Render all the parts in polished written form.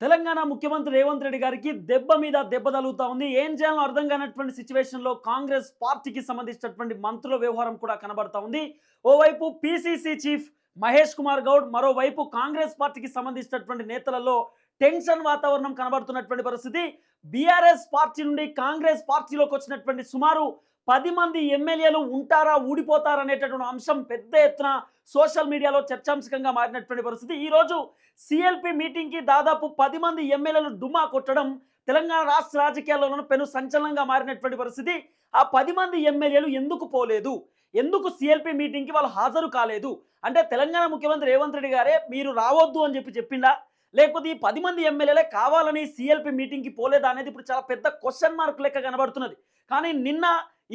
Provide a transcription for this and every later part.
తెలంగాణ ముఖ్యమంత్రి రేవంత్ రెడ్డి గారికి దెబ్బ మీద దెబ్బ తగులుతా ఉంది. ఏం చేయాలో అర్థం కానటువంటి సిచ్యువేషన్‌లో కాంగ్రెస్ పార్టీకి సంబంధించినటువంటి మంత్రుల వ్యవహారం కూడా కనబడతా ఉంది. ఓవైపు పీసీసీ చీఫ్ మహేష్ కుమార్ గౌడ్, మరోవైపు కాంగ్రెస్ పార్టీకి సంబంధించినటువంటి నేతలలో టెన్షన్ వాతావరణం కనబడుతున్నటువంటి పరిస్థితి. బీఆర్ఎస్ పార్టీ నుండి కాంగ్రెస్ పార్టీలోకి వచ్చినటువంటి సుమారు 10 మంది ఎమ్మెల్యేలు ఉంటారా, ఊడిపోతారా అనేటటువంటి అంశం పెద్ద ఎత్తున సోషల్ మీడియాలో చర్చాంశకంగా మారినటువంటి పరిస్థితి. ఈరోజు సిఎల్పి మీటింగ్కి దాదాపు 10 మంది ఎమ్మెల్యేలు డుమ్మా కొట్టడం తెలంగాణ రాష్ట్ర రాజకీయాల్లోనూ పెను సంచలనంగా మారినటువంటి పరిస్థితి. ఆ 10 మంది ఎమ్మెల్యేలు ఎందుకు పోలేదు, ఎందుకు సిఎల్పి మీటింగ్కి వాళ్ళు హాజరు కాలేదు అంటే తెలంగాణ ముఖ్యమంత్రి రేవంత్ రెడ్డి గారే మీరు రావద్దు అని చెప్పిండా, లేకపోతే ఈ 10 మంది ఎమ్మెల్యేలే కావాలని సిఎల్పి మీటింగ్కి పోలేదా అనేది ఇప్పుడు చాలా పెద్ద క్వశ్చన్ మార్క్ లెక్క కనబడుతున్నది. కానీ నిన్న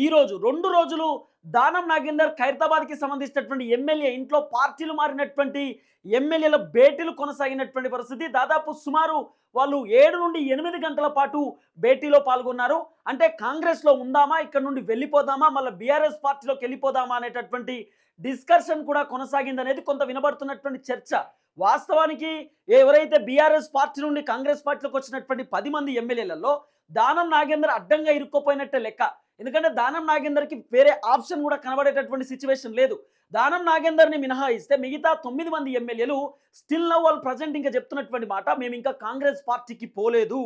ఈరోజు 2 రోజులు దానం నాగేందర్ ఖైరతాబాద్కి సంబంధించినటువంటి ఎమ్మెల్యే ఇంట్లో పార్టీలు మారినటువంటి ఎమ్మెల్యేల భేటీలు కొనసాగినటువంటి పరిస్థితి. దాదాపు సుమారు వాళ్ళు 7 నుండి 8 గంటల పాటు భేటీలో పాల్గొన్నారు. అంటే కాంగ్రెస్లో ఉందామా, ఇక్కడ నుండి వెళ్ళిపోదామా, మళ్ళీ బీఆర్ఎస్ పార్టీలోకి వెళ్ళిపోదామా అనేటటువంటి డిస్కషన్ కూడా కొనసాగిందనేది కొంత వినబడుతున్నటువంటి చర్చ. వాస్తవానికి ఎవరైతే బీఆర్ఎస్ పార్టీ నుండి కాంగ్రెస్ పార్టీలోకి వచ్చినటువంటి 10 మంది ఎమ్మెల్యేలలో దానం నాగేందర్ అడ్డంగా ఇరుక్కుపోయినట్టే లెక్క. ఎందుకంటే దానం నాగేందర్కి వేరే ఆప్షన్ కూడా కనబడేటటువంటి సిచ్యువేషన్ లేదు. దానం నాగేందర్ని మినహాయిస్తే మిగతా 9 మంది ఎమ్మెల్యేలు స్టిల్ నౌ వాళ్ళు ప్రజెంట్ ఇంకా చెప్తున్నటువంటి మాట, మేము ఇంకా కాంగ్రెస్ పార్టీకి పోలేదు,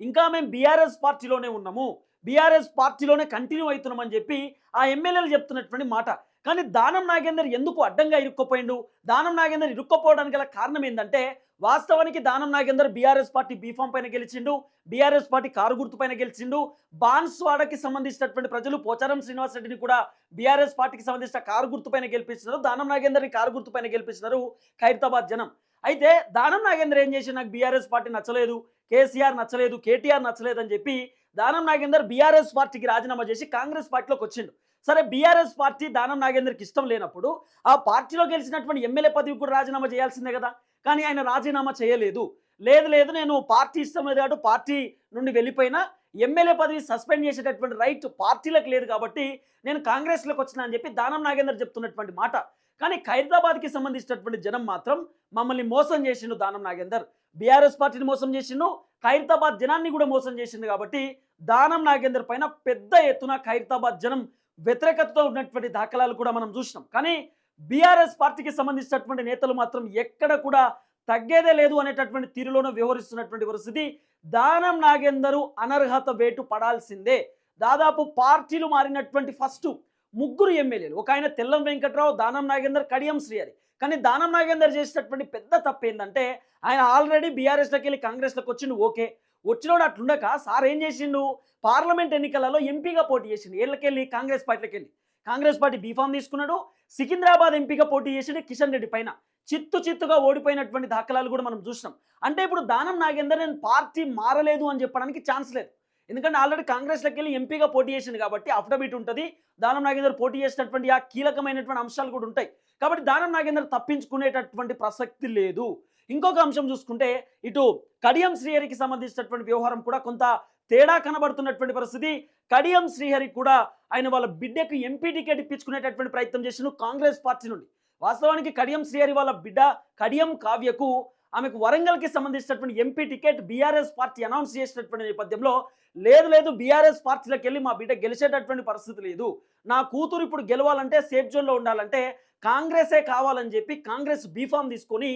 ఇంకా మేము బీఆర్ఎస్ పార్టీలోనే ఉన్నాము, బీఆర్ఎస్ పార్టీలోనే కంటిన్యూ అవుతున్నామని చెప్పి ఆ ఎమ్మెల్యేలు చెప్తున్నటువంటి మాట. కానీ దానం నాగేందర్ ఎందుకు అడ్డంగా ఇరుక్కుపోయిండు, దానం నాగేందర్ ఇరుక్కుపోవడానికి గల కారణం ఏంటంటే వాస్తవానికి Danam Nagender BRS party B form పైన గెలిచిండు, బీఆర్ఎస్ పార్టీ కారు గుర్తు పైన గెలిచిండు. బాన్స్వాడకి సంబంధించినటువంటి ప్రజలు పోచారం శ్రీనివాస్ రెడ్డిని కూడా బీఆర్ఎస్ పార్టీకి సంబంధించిన కారు గుర్తు పైన గెలిపించినారు, దానం నాగేందర్ని కారు గుర్తు పైన గెలిపించినారు ఖైరతాబాద్ జనం. అయితే దానం నాగేందర్ ఏం చేసి నాకు బీఆర్ఎస్ పార్టీ నచ్చలేదు, కేసీఆర్ నచ్చలేదు, కేటీఆర్ నచ్చలేదు అని చెప్పి దానం నాగేందర్ బీఆర్ఎస్ పార్టీకి రాజీనామా చేసి కాంగ్రెస్ పార్టీలోకి వచ్చిండు. సరే, బీఆర్ఎస్ పార్టీ దానం నాగేందర్కి ఇష్టం లేనప్పుడు ఆ పార్టీలో గెలిచినటువంటి ఎమ్మెల్యే పదవి కూడా రాజీనామా చేయాల్సిందే కదా. కానీ ఆయన రాజీనామా చేయలేదు. లేదు నేను పార్టీ ఇష్టం లేదు కాబట్టి పార్టీ నుండి వెళ్ళిపోయినా ఎమ్మెల్యే పదవి సస్పెండ్ చేసేటటువంటి రైట్ పార్టీలకు లేదు కాబట్టి నేను కాంగ్రెస్లోకి వచ్చినా అని చెప్పి దానం నాగేందర్ చెప్తున్నటువంటి మాట. కానీ ఖైరతాబాద్కి సంబంధించినటువంటి జనం మాత్రం మమ్మల్ని మోసం చేసిండు దానం నాగేందర్, బీఆర్ఎస్ పార్టీని మోసం చేసిండు, ఖైరతాబాద్ జనాన్ని కూడా మోసం చేసిండు. కాబట్టి దానం నాగేందర్ పైన పెద్ద ఎత్తున ఖైరతాబాద్ జనం వ్యతిరేకతతో ఉన్నటువంటి దాఖలాలు కూడా మనం చూసినాం. కానీ బీఆర్ఎస్ పార్టీకి సంబంధించినటువంటి నేతలు మాత్రం ఎక్కడ కూడా తగ్గేదే లేదు అనేటటువంటి తీరులోనూ వ్యవహరిస్తున్నటువంటి పరిస్థితి. దానం నాగేందరు అనర్హత వేటు పడాల్సిందే. దాదాపు పార్టీలు మారినటువంటి ఫస్ట్ 3 ఎమ్మెల్యేలు, ఒక ఆయన తెల్లం వెంకట్రావు, దానం నాగేందర్, కడియం శ్రీహరి. కానీ దానం నాగేందర్ చేసినటువంటి పెద్ద తప్పు ఏంటంటే ఆయన ఆల్రెడీ బీఆర్ఎస్లోకి వెళ్ళి కాంగ్రెస్లోకి వచ్చిండు. ఓకే, వచ్చినోడు అట్లుండక సార్ ఏం చేసిండు, పార్లమెంట్ ఎన్నికలలో ఎంపీగా పోటీ చేసిండు. ఏళ్ళకెళ్ళి కాంగ్రెస్ పార్టీలోకి వెళ్ళి కాంగ్రెస్ పార్టీ బీఫామ్ తీసుకున్నాడు. సికింద్రాబాద్ ఎంపీగా పోటీ చేసిండు కిషన్ రెడ్డి పైన, చిత్తుగా ఓడిపోయినటువంటి దాఖలాలు కూడా మనం చూసినాం. అంటే ఇప్పుడు దానం నాగేందర్ నేను పార్టీ మారలేదు అని చెప్పడానికి ఛాన్స్ లేదు. ఎందుకంటే ఆల్రెడీ కాంగ్రెస్లోకి వెళ్ళి ఎంపీగా పోటీ చేసింది కాబట్టి అఫిడవిట్ ఉంటుంది. దానం నాగేందర్ పోటీ చేసినటువంటి ఆ కీలకమైనటువంటి అంశాలు కూడా ఉంటాయి. కాబట్టి దానం నాగేందర్ తప్పించుకునేటటువంటి ప్రసక్తి లేదు. ఇంకొక అంశం చూసుకుంటే ఇటు కడియం శ్రీహరికి సంబంధించినటువంటి వ్యవహారం కూడా కొంత తేడా కనబడుతున్నటువంటి పరిస్థితి. కడియం శ్రీహరి కూడా ఆయన వాళ్ళ బిడ్డకు ఎంపీ టికెట్ ఇప్పించుకునేటటువంటి ప్రయత్నం చేసిన కాంగ్రెస్ పార్టీ నుండి. వాస్తవానికి కడియం శ్రీహరి వాళ్ళ బిడ్డ కడియం కావ్యకు ఆమెకు వరంగల్కి సంబంధించినటువంటి MP ticket BRS party announce చేసినటువంటి నేపథ్యంలో లేదు బీఆర్ఎస్ పార్టీలోకి వెళ్ళి మా బిడ్డ గెలిచేటటువంటి పరిస్థితి లేదు, నా కూతురు ఇప్పుడు గెలవాలంటే సేఫ్ జోన్లో ఉండాలంటే కాంగ్రెసే కావాలని చెప్పి కాంగ్రెస్ బీఫామ్ తీసుకొని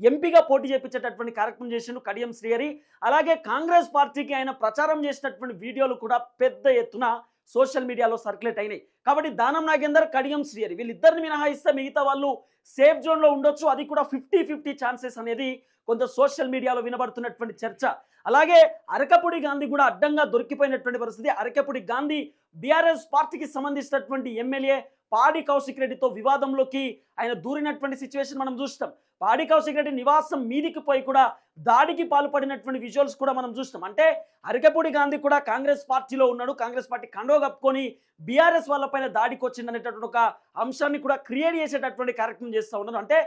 ఎంపీగా పోటీ చేయించేటటువంటి కార్యక్రమం చేసిండు కడియం శ్రీహరి. అలాగే కాంగ్రెస్ పార్టీకి ఆయన ప్రచారం చేసినటువంటి వీడియోలు కూడా పెద్ద ఎత్తున సోషల్ మీడియాలో సర్క్యులేట్ అయినాయి. కాబట్టి దానం నాగేందర్, కడియం శ్రీహరి వీళ్ళిద్దరిని మినహాయిస్తే మిగతా వాళ్ళు సేఫ్ జోన్లో ఉండొచ్చు. అది కూడా 50-50 ఛాన్సెస్ అనేది కొంత సోషల్ మీడియాలో వినబడుతున్నటువంటి చర్చ. అలాగే అరకపూడి గాంధీ కూడా అడ్డంగా దొరికిపోయినటువంటి పరిస్థితి. అరకపూడి గాంధీ బీఆర్ఎస్ పార్టీకి సంబంధించినటువంటి ఎమ్మెల్యే పాడి కౌశిక్ రెడ్డితో వివాదంలోకి ఆయన దూరినటువంటి సిచ్యువేషన్ మనం చూస్తాం. పాడి కౌశిక్ రెడ్డి నివాసం మీదికి పోయి కూడా దాడికి పాల్పడినటువంటి విజువల్స్ కూడా మనం చూస్తాం. అంటే అరకపూడి గాంధీ కూడా కాంగ్రెస్ పార్టీలో ఉన్నాడు, కాంగ్రెస్ పార్టీ కండో కప్పుకొని బీఆర్ఎస్ వాళ్ళపైన దాడికి వచ్చిందనేటటువంటి ఒక అంశాన్ని కూడా క్రియేట్ చేసేటటువంటి కార్యక్రమం చేస్తూ ఉన్నారు. అంటే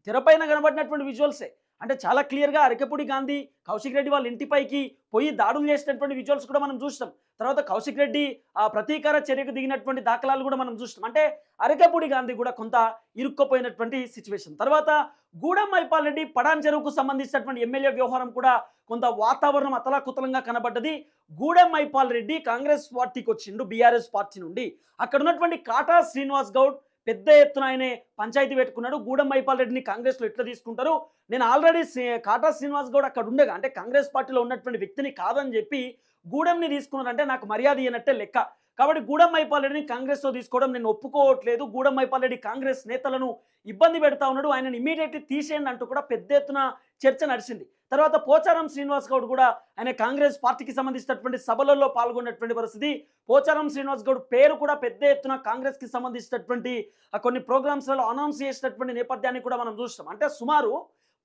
తెరపైన కనబడినటువంటి విజువల్సే. అంటే చాలా క్లియర్గా అరకపూడి గాంధీ కౌశిక్ రెడ్డి వాళ్ళ ఇంటిపైకి పోయి దాడులు చేసినటువంటి విజువల్స్ కూడా మనం చూస్తాం. తర్వాత కౌశిక్ రెడ్డి ప్రతీకార చర్యకు దిగినటువంటి దాఖలాలు కూడా మనం చూస్తాం. అంటే అరకపూడి గాంధీ కూడా కొంత ఇరుక్కుపోయినటువంటి సిచ్యువేషన్. తర్వాత గూడెం మైపాల్ రెడ్డి పడాన్ చెరువుకు సంబంధించినటువంటి ఎమ్మెల్యే వ్యవహారం కూడా కొంత వాతావరణం అతలాకుతలంగా కనబడ్డది. గూడెం మైపాల్ రెడ్డి కాంగ్రెస్ పార్టీకి వచ్చిండు బీఆర్ఎస్ పార్టీ నుండి. అక్కడ ఉన్నటువంటి కాటా శ్రీనివాస్ గౌడ్ పెద్ద ఎత్తున ఆయనే పంచాయతీ పెట్టుకున్నాడు. గూడెం మైపాల్ రెడ్డిని కాంగ్రెస్లో ఎట్లా తీసుకుంటారు, నేను ఆల్రెడీ కాటా శ్రీనివాస్ గౌడ్ అక్కడ ఉండగా, అంటే కాంగ్రెస్ పార్టీలో ఉన్నటువంటి వ్యక్తిని కాదని చెప్పి గూడెంని తీసుకున్నారంటే నాకు మర్యాద ఇయ్యనట్టే లెక్క. కాబట్టి గూడెం మైపాల్ రెడ్డిని కాంగ్రెస్లో తీసుకోవడం నేను ఒప్పుకోవట్లేదు. గూడెం మైపాల్ రెడ్డి కాంగ్రెస్ నేతలను ఇబ్బంది పెడతా ఉన్నాడు, ఆయనను ఇమీడియట్లీ తీసేయండి అంటూ కూడా పెద్ద ఎత్తున చర్చ నడిచింది. తర్వాత పోచారం శ్రీనివాస్ గౌడ్ కూడా ఆయన కాంగ్రెస్ పార్టీకి సంబంధించినటువంటి సభలలో పాల్గొన్నటువంటి పరిస్థితి. పోచారం శ్రీనివాస్ గౌడ్ పేరు కూడా పెద్ద ఎత్తున కాంగ్రెస్కి సంబంధించినటువంటి కొన్ని ప్రోగ్రామ్స్లలో అనౌన్స్ చేసినటువంటి నేపథ్యాన్ని కూడా మనం చూస్తాం. అంటే సుమారు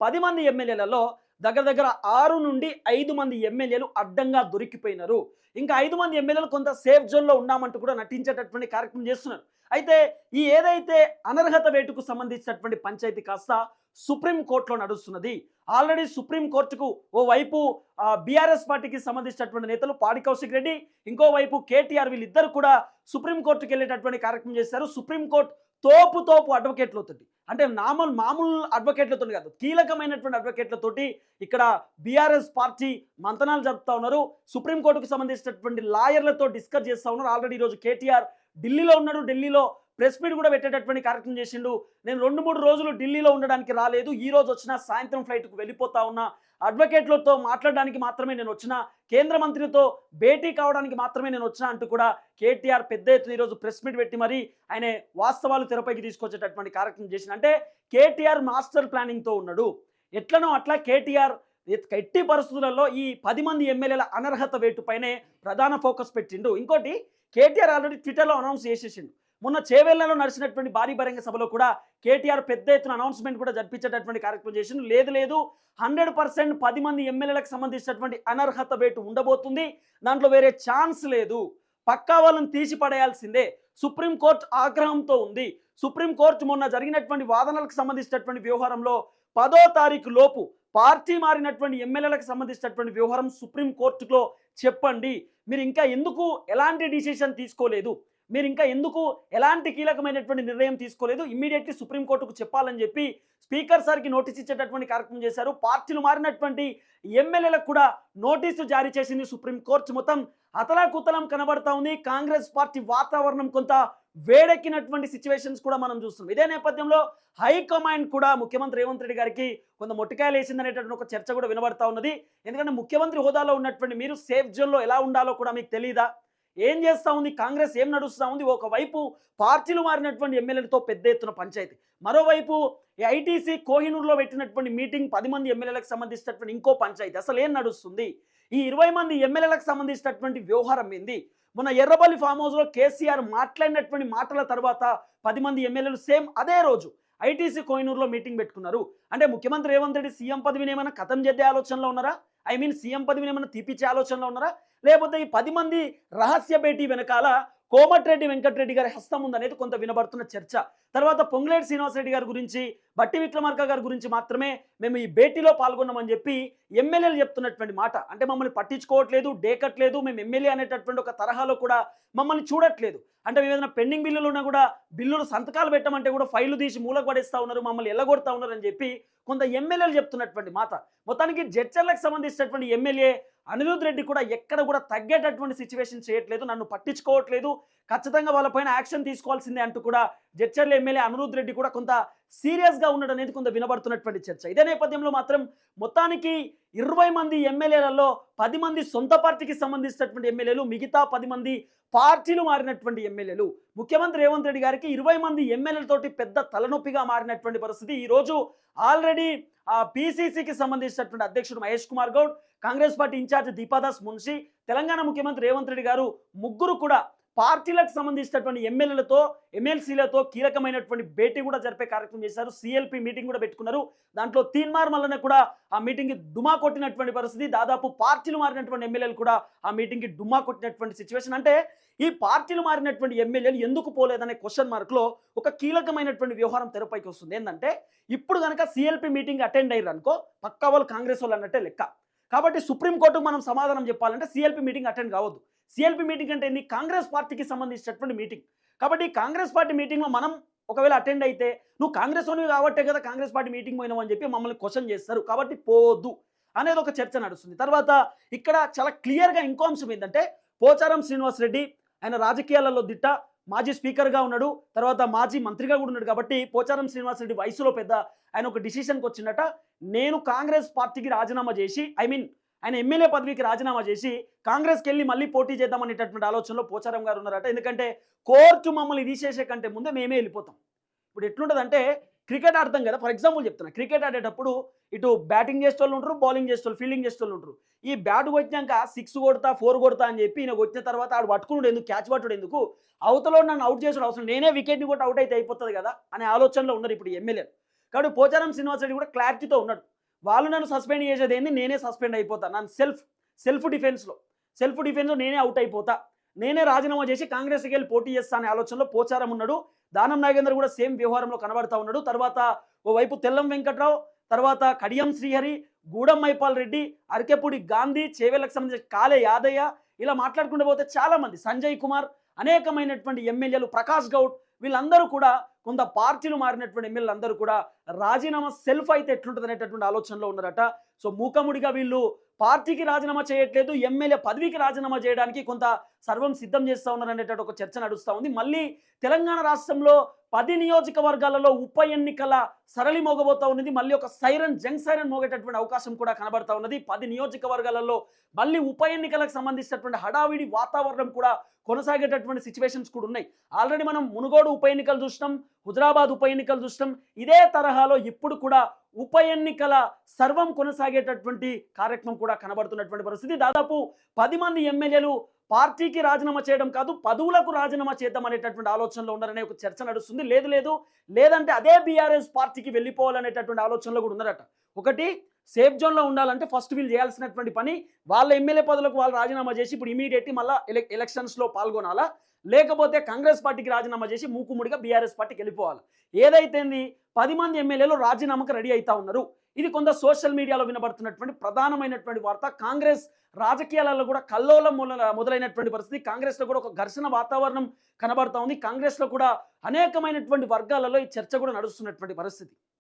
10 మంది ఎమ్మెల్యేలలో దగ్గర దగ్గర 6 నుండి 5 మంది ఎమ్మెల్యేలు అడ్డంగా దొరికిపోయినారు. ఇంకా 5 మంది ఎమ్మెల్యేలు కొంత సేఫ్ జోన్లో ఉన్నామంటూ కూడా నటించేటటువంటి కార్యక్రమం చేస్తున్నారు. అయితే ఈ ఏదైతే అనర్హత వేటుకు సంబంధించినటువంటి పంచాయతీ కాస్త సుప్రీంకోర్టులో నడుస్తున్నది. ఆల్రెడీ సుప్రీంకోర్టుకు ఓవైపు బీఆర్ఎస్ పార్టీకి సంబంధించినటువంటి నేతలు పాడి కౌశిక్ రెడ్డి, ఇంకోవైపు కేటీఆర్ వీళ్ళిద్దరు కూడా సుప్రీంకోర్టుకు వెళ్ళేటటువంటి కార్యక్రమం చేశారు. సుప్రీంకోర్టు తోపు అడ్వకేట్లతోటి, అంటే మామూలు అడ్వకేట్లతో కాదు, కీలకమైనటువంటి అడ్వకేట్లతోటి ఇక్కడ బీఆర్ఎస్ పార్టీ మంతనాలు జరుపుతా ఉన్నారు. సుప్రీంకోర్టుకు సంబంధించినటువంటి లాయర్లతో డిస్కస్ చేస్తూ ఉన్నారు. ఆల్రెడీ ఈరోజు కేటీఆర్ ఢిల్లీలో ఉన్నాడు, ఢిల్లీలో ప్రెస్ మీట్ కూడా పెట్టేటటువంటి కార్యక్రమం చేసిండు. నేను 2-3 రోజులు ఢిల్లీలో ఉండడానికి రాలేదు, ఈ రోజు వచ్చిన సాయంత్రం ఫ్లైట్కు వెళ్ళిపోతా ఉన్నా, అడ్వకేట్లతో మాట్లాడడానికి మాత్రమే నేను వచ్చిన, కేంద్ర మంత్రితో భేటీ కావడానికి మాత్రమే నేను వచ్చిన అంటూ కూడా కేటీఆర్ పెద్ద ఎత్తున ఈరోజు ప్రెస్ మీట్ పెట్టి మరి ఆయన వాస్తవాలు తెరపైకి తీసుకొచ్చేటటువంటి కార్యక్రమం చేసిన. అంటే కేటీఆర్ మాస్టర్ ప్లానింగ్తో ఉన్నాడు. ఎట్లనో అట్లా కేటీఆర్ ఎట్టి పరిస్థితులలో ఈ 10 మంది ఎమ్మెల్యేల అనర్హత వేటుపైనే ప్రధాన ఫోకస్ పెట్టిండు. ఇంకోటి కేటీఆర్ ఆల్రెడీ ట్విట్టర్లో అనౌన్స్ చేసేసిండు. మొన్న చేవెళ్లలో నడిచినటువంటి భారీ బహిరంగ సభలో కూడా కేటీఆర్ పెద్ద ఎత్తున అనౌన్స్మెంట్ కూడా జరిపించేటటువంటి కార్యక్రమం చేసిండు. లేదు 100% 10 మంది ఎమ్మెల్యేలకు సంబంధించినటువంటి అనర్హత వేటు ఉండబోతుంది, దాంట్లో వేరే ఛాన్స్ లేదు, పక్కా వాళ్ళని తీసి పడేయాల్సిందే. సుప్రీంకోర్టు ఆగ్రహంతో ఉంది. సుప్రీంకోర్టు మొన్న జరిగినటువంటి వాదనలకు సంబంధించినటువంటి వ్యవహారంలో 10వ తారీఖు లోపు పార్టీ మారినటువంటి ఎమ్మెల్యేలకు సంబంధించినటువంటి వ్యవహారం సుప్రీంకోర్టులో చెప్పండి, మీరు ఇంకా ఎందుకు ఎలాంటి డిసిషన్ తీసుకోలేదు, మీరు ఇంకా ఎందుకు ఎలాంటి కీలకమైనటువంటి నిర్ణయం తీసుకోలేదు, ఇమ్మీడియట్లీ సుప్రీంకోర్టుకు చెప్పాలని చెప్పి స్పీకర్ సార్కి నోటీస్ ఇచ్చేటటువంటి కార్యక్రమం చేశారు. పార్టీలు మారినటువంటి ఎమ్మెల్యేలకు కూడా నోటీసు జారీ చేసింది సుప్రీంకోర్టు. మొత్తం అతలాకుతలం కనబడతా ఉంది. కాంగ్రెస్ పార్టీ వాతావరణం కొంత వేడెక్కినటువంటి సిచ్యువేషన్స్ కూడా మనం చూస్తున్నాం. ఇదే నేపథ్యంలో హైకమాండ్ కూడా ముఖ్యమంత్రి రేవంత్ రెడ్డి గారికి కొంత మొట్టికాయలు వేసిందనేటటువంటి ఒక చర్చ కూడా వినబడతా ఉన్నది. ఎందుకంటే ముఖ్యమంత్రి హోదాలో ఉన్నటువంటి మీరు సేఫ్ జోన్లో ఎలా ఉండాలో కూడా మీకు తెలియదా? ఏం చేస్తూ ఉంది కాంగ్రెస్, ఏం నడుస్తూ ఉంది? ఒకవైపు పార్టీలు మారినటువంటి ఎమ్మెల్యేలతో పెద్ద ఎత్తున పంచాయతీ, మరోవైపు ఐటీసీ కోహినూరులో పెట్టినటువంటి మీటింగ్ 10 మంది ఎమ్మెల్యేలకు సంబంధించినటువంటి ఇంకో పంచాయతీ. అసలు ఏం నడుస్తుంది? ఈ 20 మంది ఎమ్మెల్యేలకు సంబంధించినటువంటి వ్యవహారం ఏంది? మొన్న ఎర్రబల్లి ఫామ్ హౌస్లో కేసీఆర్ మాట్లాడినటువంటి మాటల తర్వాత 10 మంది ఎమ్మెల్యేలు సేమ్ అదే రోజు ఐటీసీ కోహినూరులో మీటింగ్ పెట్టుకున్నారు. అంటే ముఖ్యమంత్రి రేవంత్ రెడ్డి సీఎం పదవిని ఏమైనా ఖతం చేసే ఆలోచనలో ఉన్నారా? సీఎం పదవిని ఏమైనా తీపిచ్చే ఆలోచనలో ఉన్నారా? లేకపోతే ఈ 10 మంది రహస్య భేటీ వెనకాల కోమటిరెడ్డి వెంకటరెడ్డి గారి హస్తం ఉందనేది కొంత వినబడుతున్న చర్చ. తర్వాత పొంగులేటి శ్రీనివాసరెడ్డి గారి గురించి, బట్టి విక్రమార్క గారి గురించి మాత్రమే మేము ఈ భేటీలో పాల్గొన్నామని చెప్పి ఎమ్మెల్యేలు చెప్తున్నటువంటి మాట. అంటే మమ్మల్ని పట్టించుకోవట్లేదు, డేకట్లేదు, మేము ఎమ్మెల్యే అనేటటువంటి ఒక తరహాలో కూడా మమ్మల్ని చూడట్లేదు. అంటే మేము ఏదైనా పెండింగ్ బిల్లులు ఉన్నా కూడా బిల్లులు సంతకాలు పెట్టమంటే కూడా ఫైళ్లు తీసి మూలకు పడేస్తూ ఉన్నారు, మమ్మల్ని ఎల్లగొడతా ఉన్నారు అని చెప్పి కొంత ఎమ్మెల్యేలు చెప్తున్నటువంటి మాట. మొత్తానికి జడ్చర్లకు సంబంధించినటువంటి ఎమ్మెల్యే అనిరుద్ రెడ్డి కూడా ఎక్కడ కూడా తగ్గేటటువంటి సిచ్యువేషన్ చేయట్లేదు, నన్ను పట్టించుకోవట్లేదు, ఖచ్చితంగా వాళ్ళపైన యాక్షన్ తీసుకోవాల్సిందే అంటూ కూడా జడ్చర్ల ఎమ్మెల్యే అనిరుద్ రెడ్డి కూడా కొంత సీరియస్గా ఉన్నాడు అనేది కొంత వినబడుతున్నటువంటి చర్చ. ఇదే నేపథ్యంలో మాత్రం మొత్తానికి 20 మంది ఎమ్మెల్యేలలో 10 మంది సొంత పార్టీకి సంబంధించినటువంటి ఎమ్మెల్యేలు, మిగతా 10 మంది పార్టీలు మారినటువంటి ఎమ్మెల్యేలు. ముఖ్యమంత్రి రేవంత్ రెడ్డి గారికి 20 మంది ఎమ్మెల్యేలతోటి పెద్ద తలనొప్పిగా మారినటువంటి పరిస్థితి. ఈరోజు ఆల్రెడీ పిసిసికి సంబంధించినటువంటి అధ్యక్షుడు మహేష్ కుమార్ గౌడ్, కాంగ్రెస్ పార్టీ ఇన్ఛార్జ్ దీపాదాస్ మున్షి, తెలంగాణ ముఖ్యమంత్రి రేవంత్ రెడ్డి గారు ముగ్గురు కూడా పార్టీలకు సంబంధించినటువంటి ఎమ్మెల్యేలతో, ఎమ్మెల్సీలతో కీలకమైనటువంటి భేటీ కూడా జరిపే కార్యక్రమం చేశారు. సిఎల్పి మీటింగ్ కూడా పెట్టుకున్నారు. దాంట్లో తీన్మార్ మల్లన్న కూడా ఆ మీటింగ్కి డుమా కొట్టినటువంటి పరిస్థితి. దాదాపు పార్టీలు మారినటువంటి ఎమ్మెల్యేలు కూడా ఆ మీటింగ్కి డుమా కొట్టినటువంటి సిచ్యువేషన్. అంటే ఈ పార్టీలు మారినటువంటి ఎమ్మెల్యేలు ఎందుకు పోలేదనే క్వశ్చన్ మార్క్లో ఒక కీలకమైనటువంటి వ్యవహారం తెరపైకి వస్తుంది. ఏంటంటే ఇప్పుడు కనుక సిఎల్పి మీటింగ్ అటెండ్ అయ్యారు అనుకో, పక్కా వాళ్ళు కాంగ్రెస్ వాళ్ళు అన్నట్టే లెక్క. కాబట్టి సుప్రీంకోర్టుకు మనం సమాధానం చెప్పాలంటే సిఎల్పి మీటింగ్ అటెండ్ కావద్దు. సిఎల్పి మీటింగ్ అంటే ఏంది? కాంగ్రెస్ పార్టీకి సంబంధించినటువంటి మీటింగ్. కాబట్టి కాంగ్రెస్ పార్టీ మీటింగ్లో మనం ఒకవేళ అటెండ్ అయితే నువ్వు కాంగ్రెస్ వానివి కాబట్టే కదా కాంగ్రెస్ పార్టీ మీటింగ్ పోయినావు అని చెప్పి మమ్మల్ని క్వశ్చన్ చేస్తారు. కాబట్టి పోవద్దు అనేది ఒక చర్చ నడుస్తుంది. తర్వాత ఇక్కడ చాలా క్లియర్గా ఇంకో అంశం ఏంటంటే పోచారం శ్రీనివాస్ రెడ్డి ఆయన రాజకీయాలలో దిట్ట, మాజీ స్పీకర్గా ఉన్నాడు, తర్వాత మాజీ మంత్రిగా కూడా ఉన్నాడు. కాబట్టి పోచారం శ్రీనివాస్ రెడ్డి వయసులో పెద్ద ఆయన ఒక డిసిషన్కి వచ్చిందట. నేను కాంగ్రెస్ పార్టీకి రాజీనామా చేసి ఆయన ఎమ్మెల్యే పదవికి రాజీనామా చేసి కాంగ్రెస్కి వెళ్ళి మళ్ళీ పోటీ చేద్దామనేటటువంటి ఆలోచనలో పోచారం గారు ఉన్నారట. ఎందుకంటే కోర్టు మమ్మల్ని తీసేసే కంటే ముందే మేమే వెళ్ళిపోతాం. ఇప్పుడు ఎట్లుంటుందంటే క్రికెట్ ఆడతాం కదా, ఫర్ ఎగ్జాంపుల్ చెప్తున్నా, క్రికెట్ ఆడేటప్పుడు ఇటు బ్యాటింగ్ చేసేవాళ్ళు ఉంటారు, బౌలింగ్ చేసేవాళ్ళు, ఫీల్డింగ్ చేసేవాళ్ళు ఉంటారు. ఈ బ్యాట్ కొట్టినాక 6 కొడతా 4 కొడతా అని చెప్పి ఈయన కొట్టిన తర్వాత ఆడు పట్టుకున్నాడు ఎందుకు, క్యాచ్ పట్టుడు ఎందుకు, అవతలో నన్ను అవుట్ చేసుడు అవసరం, నేనే వికెట్ని కొట్టి అవుట్ అయితే అయిపోతుంది కదా అనే ఆలోచనలో ఉన్నారు ఇప్పుడు ఎమ్మెల్యేలు. కాబట్టి పోచారం శ్రీనివాస్ రెడ్డి కూడా క్లారిటీతో ఉన్నాడు. వాళ్ళు నన్ను సస్పెండ్ చేసేది ఏంది, నేనే సస్పెండ్ అయిపోతా, నన్ను సెల్ఫ్ డిఫెన్స్లో నేనే అవుట్ అయిపోతా, నేనే రాజీనామా చేసి కాంగ్రెస్కి వెళ్ళి పోటీ చేస్తా అనే ఆలోచనలో పోచారం ఉన్నాడు. దానం నాగేందర్ కూడా సేమ్ వ్యవహారంలో కనబడతా ఉన్నాడు. తర్వాత ఓవైపు తెల్లం వెంకట్రావు, తర్వాత కడియం శ్రీహరి, గూడెం మైపాల్ రెడ్డి, అరకెపూడి గాంధీ, చేవేలకు సంబంధించిన కాలే యాదయ్య, ఇలా మాట్లాడుకుంటూ పోతే చాలామంది, సంజయ్ కుమార్, అనేకమైనటువంటి ఎమ్మెల్యేలు, ప్రకాష్ గౌడ్, వీళ్ళందరూ కూడా కొంత పార్టీలు మారినటువంటి ఎమ్మెల్యేలు అందరూ కూడా రాజీనామా సెల్ఫ్ అయితే ఎట్లుంటుంది అనేటటువంటి ఆలోచనలో ఉన్నారట. సో మూకముడిగా వీళ్ళు పార్టీకి రాజీనామా చేయట్లేదు, ఎమ్మెల్యే పదవికి రాజీనామా చేయడానికి కొంత సర్వం సిద్ధం చేస్తూ ఉన్నారు అనేటటువంటి ఒక చర్చ నడుస్తూ ఉంది. మళ్ళీ తెలంగాణ రాష్ట్రంలో 10 నియోజకవర్గాలలో ఉప ఎన్నికల సరళి మోగబోతా ఉన్నది. మళ్ళీ ఒక జంగ్ సైరన్ మోగేటటువంటి అవకాశం కూడా కనబడతా ఉన్నది. 10 నియోజకవర్గాలలో మళ్ళీ ఉప ఎన్నికలకు సంబంధించినటువంటి హడావిడి వాతావరణం కూడా కొనసాగేటటువంటి సిచ్యువేషన్స్ కూడా ఉన్నాయి. ఆల్రెడీ మనం మునుగోడు ఉప ఎన్నికలు చూసినాం, హుజరాబాద్ ఉప ఎన్నికలు చూసినాం. ఇదే తరహాలో ఇప్పుడు కూడా ఉప ఎన్నికల సర్వం కొనసాగేటటువంటి కార్యక్రమం కూడా కనబడుతున్నటువంటి పరిస్థితి. దాదాపు 10 మంది ఎమ్మెల్యేలు పార్టీకి రాజీనామా చేయడం కాదు, పదవులకు రాజీనామా చేద్దాం అనేటటువంటి ఆలోచనలో ఉన్నారనే ఒక చర్చ నడుస్తుంది. లేదంటే అదే బీఆర్ఎస్ పార్టీకి వెళ్ళిపోవాలనేటటువంటి ఆలోచనలో కూడా ఉన్నారట. ఒకటి, సేఫ్ జోన్లో ఉండాలంటే ఫస్ట్ వీళ్ళు చేయాల్సినటువంటి పని వాళ్ళ ఎమ్మెల్యే పదవులకు వాళ్ళు రాజీనామా చేసి ఇప్పుడు ఇమీడియట్లీ మళ్ళీ ఎలక్షన్స్లో పాల్గొనాలా, లేకపోతే కాంగ్రెస్ పార్టీకి రాజీనామా చేసి మూకుముడిగా బీఆర్ఎస్ పార్టీకి వెళ్ళిపోవాలి. ఏదైతే 10 మంది ఎమ్మెల్యేలు రాజీనామాకు రెడీ అవుతా ఉన్నారు. ఇది కొంత సోషల్ మీడియాలో వినబడుతున్నటువంటి ప్రధానమైనటువంటి వార్త. కాంగ్రెస్ రాజకీయాలలో కూడా కల్లోలం మొదలైనటువంటి పరిస్థితి. కాంగ్రెస్లో కూడా ఒక ఘర్షణ వాతావరణం కనబడతా ఉంది. కాంగ్రెస్లో కూడా అనేకమైనటువంటి వర్గాలలో ఈ చర్చ కూడా నడుస్తున్నటువంటి పరిస్థితి.